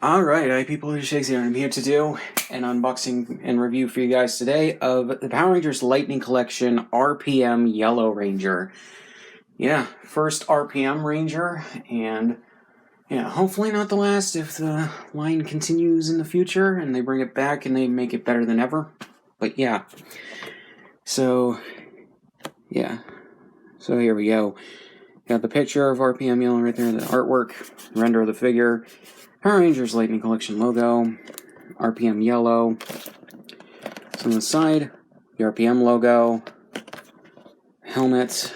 Alright, hi people, it's Shakes here, and I'm here to do an unboxing and review for you guys today of the Power Rangers Lightning Collection RPM Yellow Ranger. Yeah, first RPM Ranger, and yeah, hopefully not the last if the line continues in the future and they bring it back and they make it better than ever. But yeah, so here we go. Got the picture of RPM Yellow right there, the artwork, render of the figure, Power Rangers Lightning Collection logo, RPM Yellow. So on the side, the RPM logo, helmet,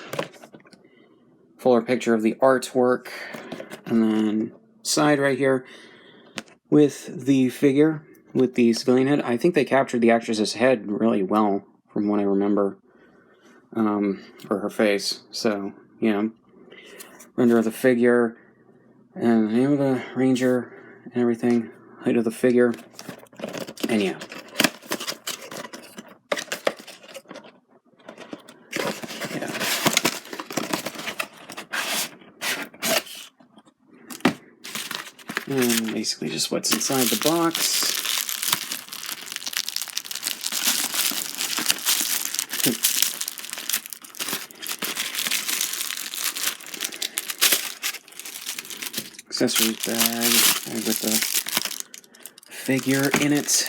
fuller picture of the artwork, and then side right here with the figure with the civilian head. I think they captured the actress's head really well from what I remember, or her face. So, yeah. Render of the figure, and the name of the ranger, and everything, height of the figure, and yeah. And basically just what's inside the box. Accessories bag with the figure in it.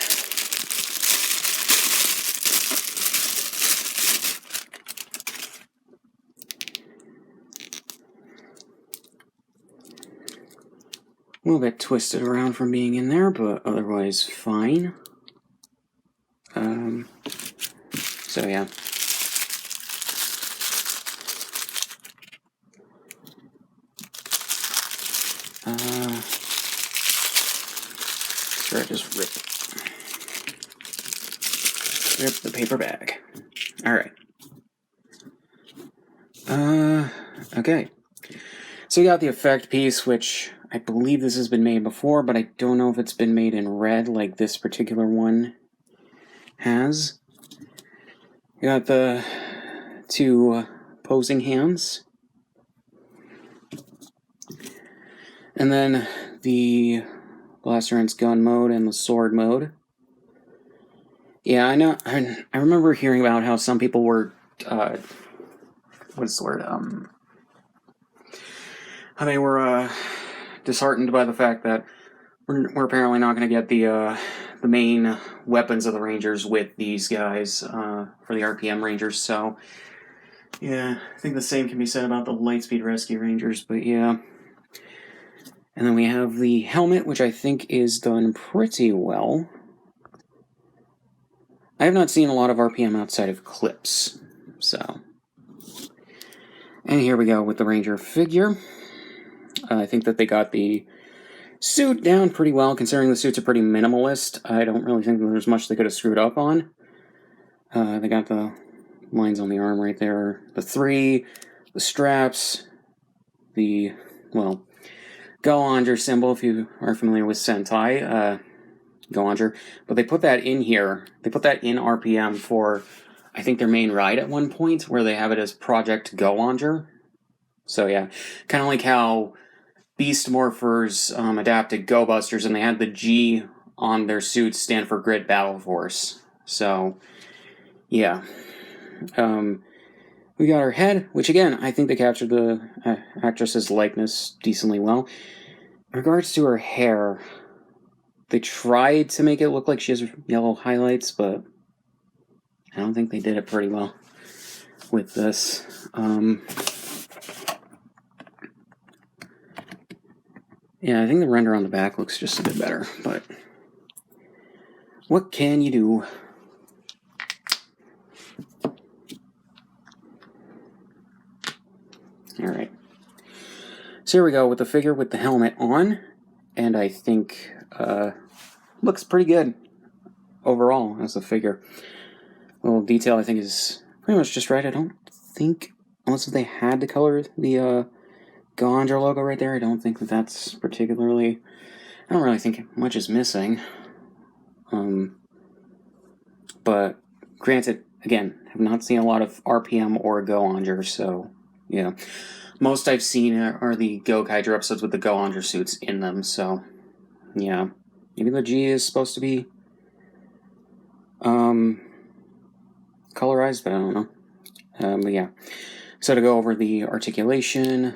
A little bit twisted around from being in there, but otherwise fine. So yeah. Sure, just rip the paper bag. Alright. Okay. So we got the effect piece, which I believe this has been made before, but I don't know if it's been made in red like this particular one has. You got the two posing hands. And then the Blaster Ants gun mode and the sword mode. Yeah, I know. I remember hearing about how some people were, what's the word? How they were disheartened by the fact that we're apparently not going to get the main weapons of the Rangers with these guys for the RPM Rangers. So yeah, I think the same can be said about the Lightspeed Rescue Rangers. But yeah. And then we have the helmet, which I think is done pretty well. I have not seen a lot of RPM outside of clips, so. And here we go with the Ranger figure. I think that they got the suit down pretty well, considering the suits are pretty minimalist. I don't really think there's much they could have screwed up on. They got the lines on the arm right there. The 3, the straps, the, well, Go-Onger symbol, if you are familiar with Sentai, Go-Onger. But they put that in here. They put that in RPM for, I think, their main ride at one point, where they have it as Project Go-Onger. So yeah, kind of like how Beast Morphers adapted Go Busters, and they had the G on their suits stand for Grid Battle Force. So, yeah. We got her head, which again, I think they captured the actress's likeness decently well. In regards to her hair, they tried to make it look like she has yellow highlights, but I don't think they did it pretty well with this. Yeah, I think the render on the back looks just a bit better, but what can you do? Alright. So here we go with the figure with the helmet on, and I think looks pretty good overall as a figure. A little detail I think is pretty much just right. I don't think, unless they had to color the Go-Onger logo right there, I don't think that that's particularly, I don't really think much is missing. But granted, again, have not seen a lot of RPM or Go-Onger, so yeah. Most I've seen are the Go-Kaiger episodes with the Go-Onger suits in them, so Yeah. Maybe the G is supposed to be colorized, but I don't know. But yeah. So to go over the articulation,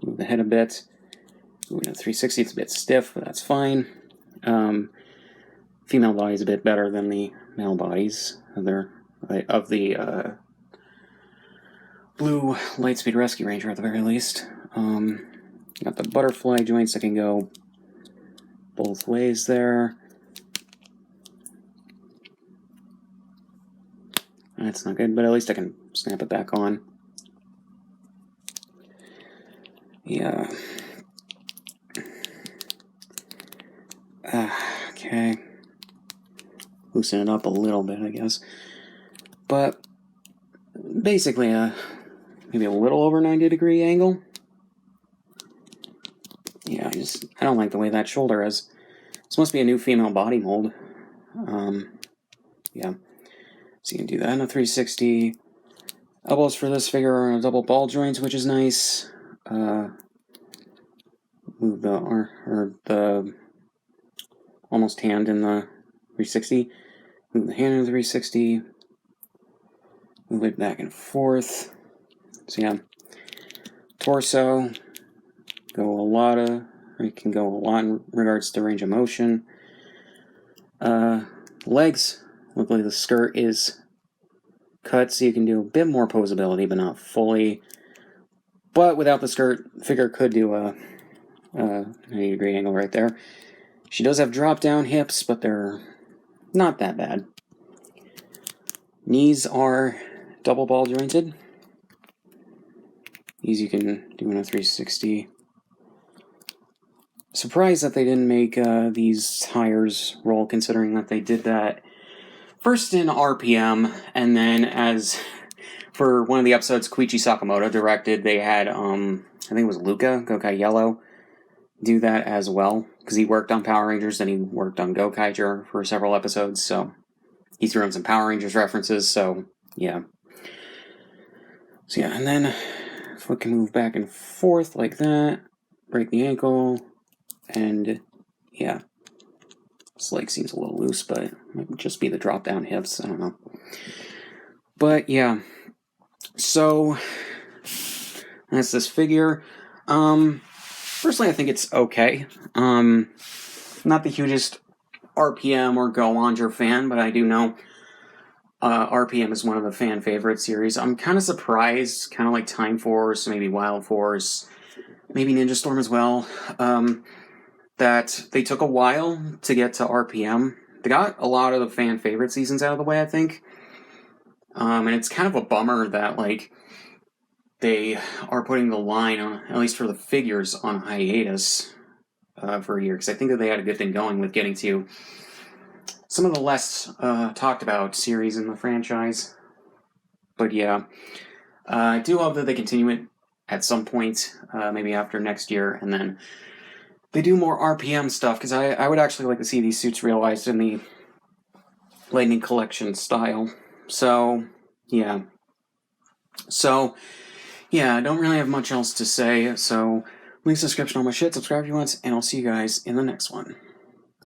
move the head a bit. Moving to 360, it's a bit stiff, but that's fine. Female body is a bit better than the male bodies of the Blue Lightspeed Rescue Ranger, at the very least. Got the butterfly joints that can go both ways there. That's not good, but at least I can snap it back on. Yeah. Okay. Loosen it up a little bit, I guess. But basically, maybe a little over 90-degree angle. Yeah, I don't like the way that shoulder is. This must be a new female body mold. Yeah. So you can do that in a 360. Elbows for this figure are on a double ball joint, which is nice. Move the almost hand in the 360. Move the hand in the 360. Move it back and forth. So yeah. Torso. It can go a lot in regards to range of motion. Legs. Luckily the skirt is cut, so you can do a bit more posability, but not fully. But without the skirt, figure could do a 90-degree angle right there. She does have drop-down hips, but they're not that bad. Knees are double ball jointed. These you can do in a 360. Surprised that they didn't make these tires roll, considering that they did that first in RPM, and then as for one of the episodes Koichi Sakamoto directed, they had, I think it was Luca, Gokai Yellow, do that as well, because he worked on Power Rangers, and he worked on Gokaiger for several episodes, so he threw in some Power Rangers references, so yeah. So yeah, and then if we can move back and forth like that, break the ankle, and yeah. This leg seems a little loose, but it might just be the drop-down hips, I don't know. But yeah, so that's this figure. Personally, I think it's okay. Not the hugest RPM or Go-Onger fan, but I do know RPM is one of the fan favorite series. I'm kind of surprised, kind of like Time Force, maybe Wild Force, maybe Ninja Storm as well, that they took a while to get to RPM. They got a lot of the fan favorite seasons out of the way, I think. And it's kind of a bummer that, like, they are putting the line, at least for the figures, on hiatus for a year, because I think that they had a good thing going with getting to some of the less talked about series in the franchise. But yeah, I do hope that they continue it at some point, maybe after next year, and then they do more RPM stuff, because I would actually like to see these suits realized in the Lightning Collection style. So, yeah. I don't really have much else to say, so link description on my shit, subscribe if you want, and I'll see you guys in the next one.